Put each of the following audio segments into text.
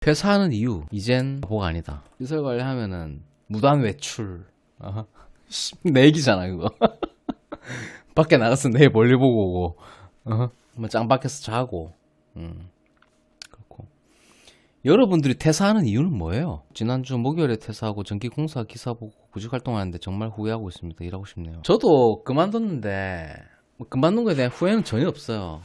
퇴사하는 이유 이젠 보가 아니다. 시설 관리하면은 무단 외출. 내 얘기잖아 그거. 밖에 나가서 내 멀리 보고 오고 뭐 짱밖에서 자고. 그렇고 여러분들이 퇴사하는 이유는 뭐예요? 지난주 목요일에 퇴사하고 전기공사 기사 보고 구직 활동하는데 정말 후회하고 있습니다. 일하고 싶네요. 저도 그만뒀는데 그만둔 거에 대한 후회는 전혀 없어요.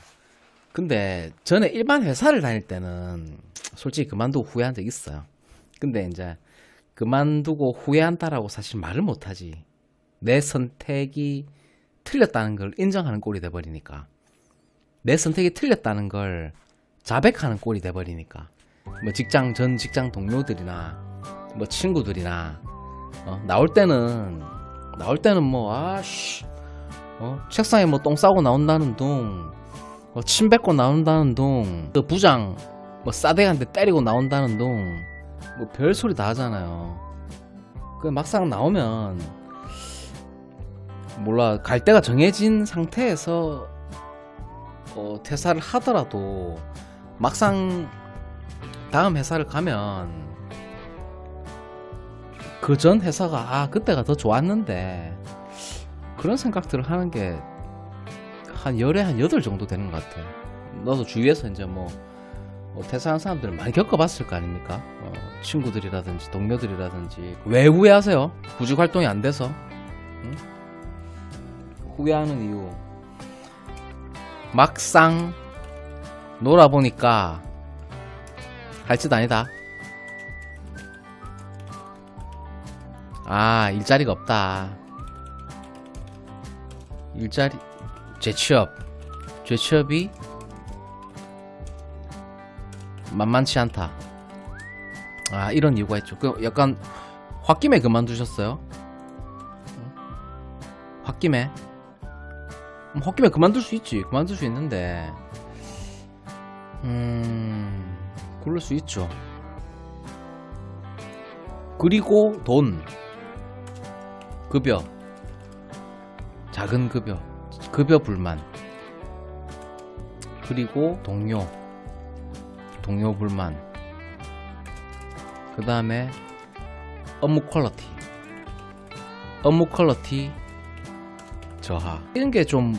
근데 전에 일반 회사를 다닐 때는 솔직히 그만두고 후회한 적 있어요. 근데 이제 그만두고 후회한다라고 사실 말을 못하지. 내 선택이 틀렸다는 걸 인정하는 꼴이 돼버리니까. 내 선택이 틀렸다는 걸 자백하는 꼴이 돼버리니까. 뭐 전 직장 동료들이나 뭐 친구들이나 나올 때는 뭐 책상에 뭐 똥 싸고 나온다는 둥, 침 뱉고 나온다는 둥, 그 부장 뭐 싸대기한테 때리고 나온다는 둥, 뭐 별소리 다 하잖아요. 그 막상 나오면 몰라, 갈 데가 정해진 상태에서 퇴사를 하더라도 막상 다음 회사를 가면 그 전 회사가 그때가 더 좋았는데, 그런 생각들을 하는 게 한 열에 한 8 정도 되는 것 같아. 나도 주위에서 이제 뭐 퇴사한 사람들을 많이 겪어봤을 거 아닙니까? 친구들이라든지 동료들이라든지. 왜 후회하세요? 구직 활동이 안 돼서? 응? 후회하는 이유, 막상 놀아보니까 할 짓 아니다. 일자리가 없다. 일자리, 재취업이 만만치 않다. 이런 이유가 있죠. 그 약간 홧김에 그만두셨어요? 홧김에 그만둘 수 있지. 그만둘 수 있는데 그럴 수 있죠. 그리고 돈, 급여, 작은 급여 불만, 그리고 동료 불만, 그 다음에 업무 퀄리티 저하. 이런 게 좀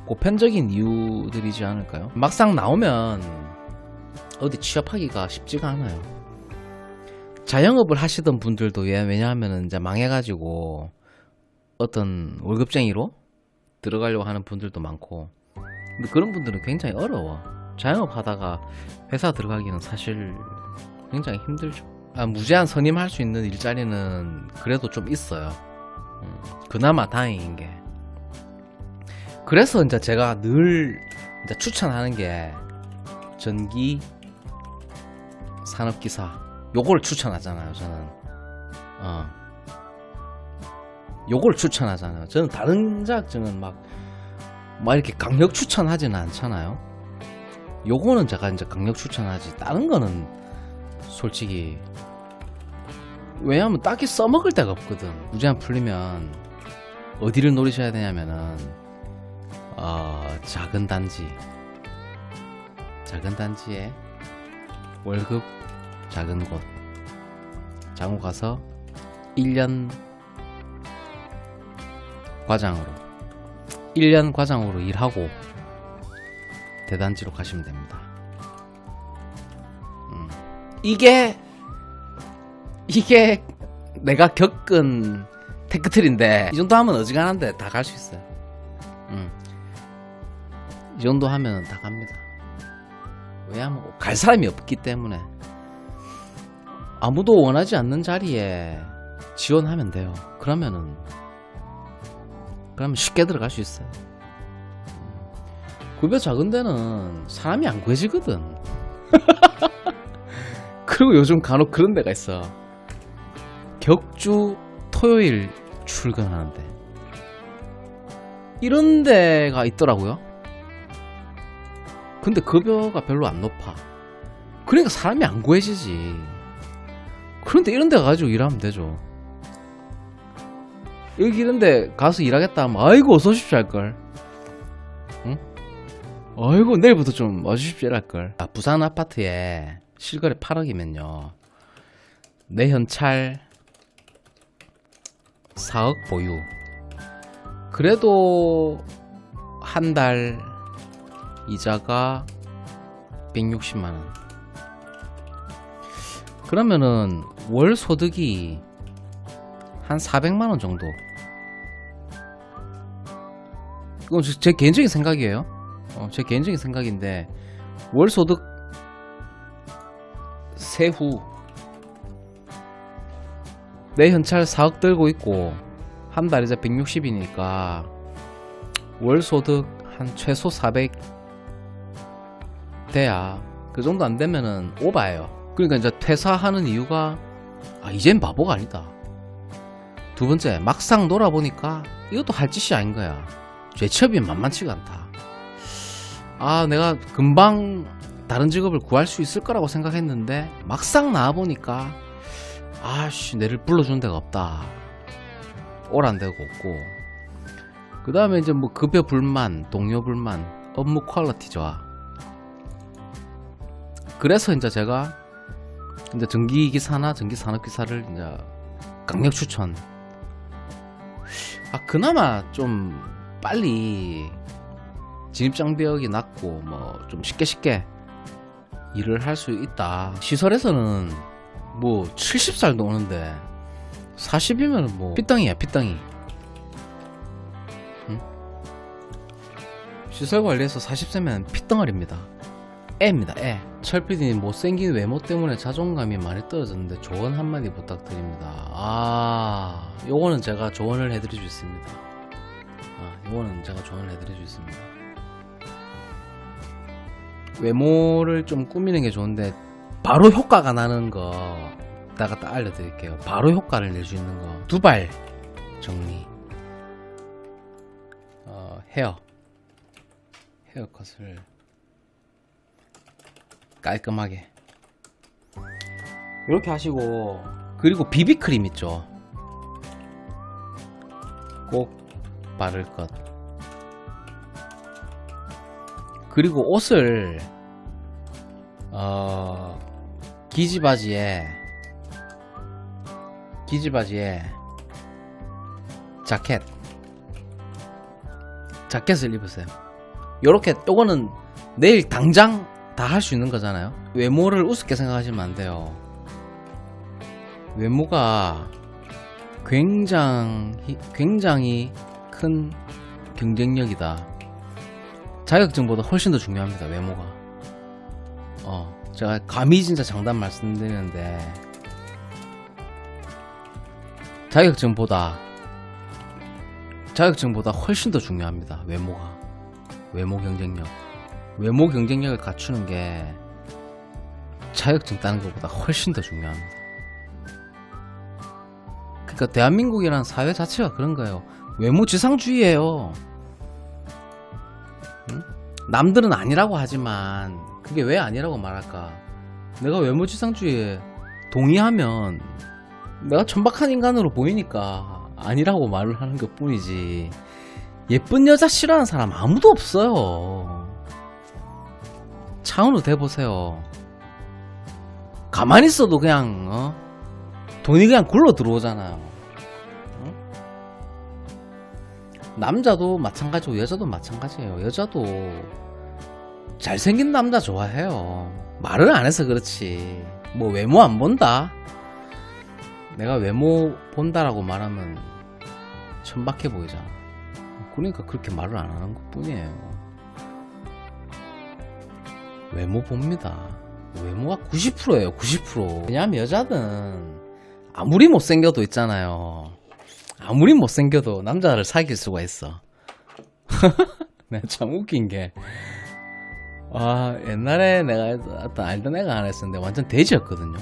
보편적인 이유들이지 않을까요? 막상 나오면 어디 취업하기가 쉽지가 않아요. 자영업을 하시던 분들도 왜냐하면 이제 망해가지고 어떤 월급쟁이로 들어가려고 하는 분들도 많고, 근데 그런 분들은 굉장히 어려워. 자영업 하다가 회사 들어가기는 사실 굉장히 힘들죠. 무제한 선임할 수 있는 일자리는 그래도 좀 있어요. 그나마 다행인 게. 그래서 이제 제가 늘 이제 추천하는 게 전기 산업기사, 요걸 추천하잖아요. 저는 요걸 추천하잖아요. 저는 다른 자격증은 막 이렇게 강력 추천하지는 않잖아요. 요거는 제가 이제 강력 추천하지. 다른 거는 솔직히, 왜냐하면 딱히 써먹을 데가 없거든. 무제한 풀리면 어디를 노리셔야 되냐면은 작은 단지에 월급 작은 곳, 장호 가서 1년 과장으로 일하고 대단지로 가시면 됩니다. 이게 내가 겪은 테크트리인데, 이 정도 하면 어지간한데 다 갈 수 있어요. 이 정도 하면 다 갑니다. 왜냐하면 갈 사람이 없기 때문에. 아무도 원하지 않는 자리에 지원하면 돼요. 그러면 쉽게 들어갈 수 있어요. 급여 작은 데는 사람이 안 구해지거든. 그리고 요즘 간혹 그런 데가 있어. 격주 토요일 출근하는데, 이런 데가 있더라고요. 근데 급여가 별로 안 높아. 그러니까 사람이 안 구해지지. 그런데 이런 데 가가지고 일하면 되죠. 여기 이런 데 가서 일하겠다 하면 아이고 어서 오십시오 할걸. 응? 아이고 내일부터 좀 와주십시오 할걸. 부산 아파트에 실거래 8억이면요. 내 현찰 4억 보유. 그래도 한 달 이자가 160만원. 그러면은 월 소득이 한 400만원 정도. 이건 제 개인적인 생각이에요. 제 개인적인 생각인데, 월 소득 세후 내 현찰 4억 들고 있고 한 달 이자 160이니까 월 소득 한 최소 400 돼야, 그 정도 안 되면은 오바예요. 그러니까 이제 퇴사하는 이유가, 이젠 바보가 아니다. 두 번째, 막상 놀아보니까 이것도 할 짓이 아닌 거야. 죄취업이 만만치가 않다. 내가 금방 다른 직업을 구할 수 있을 거라고 생각했는데 막상 나와보니까 내를 불러주는 데가 없다. 오란 데가 없고, 그 다음에 이제 뭐 급여 불만, 동료 불만, 업무 퀄리티 좋아. 그래서 이제 제가 이제 전기기사나 전기산업기사를 이제 강력 추천. 그나마 좀 빨리 진입장벽이 낮고 뭐 좀 쉽게 일을 할 수 있다. 시설에서는 뭐 70살도 오는데 40이면 뭐 핏덩이야, 핏덩이. 응? 시설 관리에서 40세면 핏덩어리입니다. 애입니다, 애. 철PD님 못생긴 외모 때문에 자존감이 많이 떨어졌는데 조언 한마디 부탁드립니다. 요거는 제가 조언을 해드릴 수 있습니다. 요거는 제가 조언을 해드릴 수 있습니다. 외모를 좀 꾸미는 게 좋은데 바로 효과가 나는 거 내가 딱 알려드릴게요. 바로 효과를 낼 수 있는 거. 두발 정리. 헤어컷을 깔끔하게 이렇게 하시고, 그리고 비비크림 있죠. 꼭 바를 것. 그리고 옷을 기지바지에 자켓을 입으세요. 요거는 내일 당장 다 할 수 있는 거잖아요. 외모를 우습게 생각하시면 안 돼요. 외모가 굉장히 큰 경쟁력이다. 자격증보다 훨씬 더 중요합니다, 외모가. 제가 감히 진짜 장담 말씀드리는데, 자격증보다 훨씬 더 중요합니다, 외모가. 외모 경쟁력을 갖추는 게 자격증 따는 것보다 훨씬 더 중요합니다. 그러니까 대한민국이라는 사회 자체가 그런 거예요. 외모 지상주의예요. 응? 남들은 아니라고 하지만 그게 왜 아니라고 말할까? 내가 외모 지상주의에 동의하면 내가 천박한 인간으로 보이니까 아니라고 말을 하는 것 뿐이지, 예쁜 여자 싫어하는 사람 아무도 없어요. 차은우 대보세요. 가만히 있어도 그냥 돈이 그냥 굴러 들어오잖아요. 남자도 마찬가지고 여자도 마찬가지예요. 여자도 잘생긴 남자 좋아해요. 말을 안 해서 그렇지. 뭐 외모 안 본다? 내가 외모 본다라고 말하면 천박해 보이잖아. 그러니까 그렇게 말을 안 하는 것 뿐이에요. 외모 봅니다. 외모가 90%예요. 90%. 왜냐면 여자는 아무리 못생겨도 있잖아요. 아무리 못생겨도 남자를 사귈 수가 있어. 내가 참 웃긴 게, 옛날에 내가 어떤 알던 애가 하나 있었는데 완전 돼지였거든요.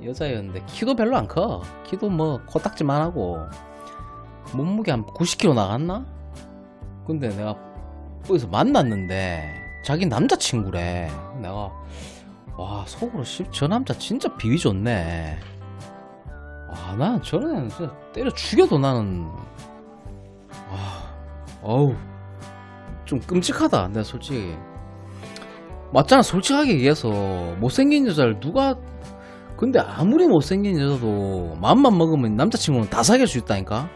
여자였는데 키도 별로 안 커. 키도 뭐 코딱지만 하고 몸무게 한 90kg 나갔나? 근데 내가 거기서 만났는데 자기 남자친구래. 내가 속으로 저 남자 진짜 비위 좋네. 난 저런 애는 진짜 때려 죽여도 나는 어우 좀 끔찍하다. 내가 솔직히 맞잖아. 솔직하게 얘기해서 못생긴 여자를 누가, 근데 아무리 못생긴 여자도 마음만 먹으면 남자친구는 다 사귈 수 있다니까.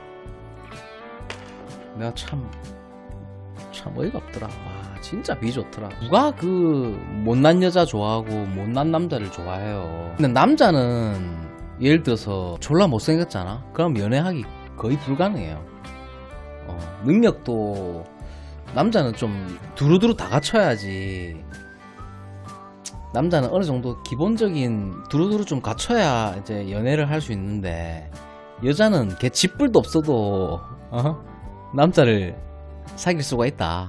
내가 참 어이가 없더라. 와, 진짜 비 좋더라. 누가 그 못난 여자 좋아하고 못난 남자를 좋아해요. 근데 남자는 예를 들어서 졸라 못생겼잖아. 그럼 연애하기 거의 불가능해요. 능력도 남자는 좀 두루두루 다 갖춰야지. 남자는 어느 정도 기본적인 두루두루 좀 갖춰야 이제 연애를 할 수 있는데, 여자는 걔 집불도 없어도 남자를 사귈 수가 있다.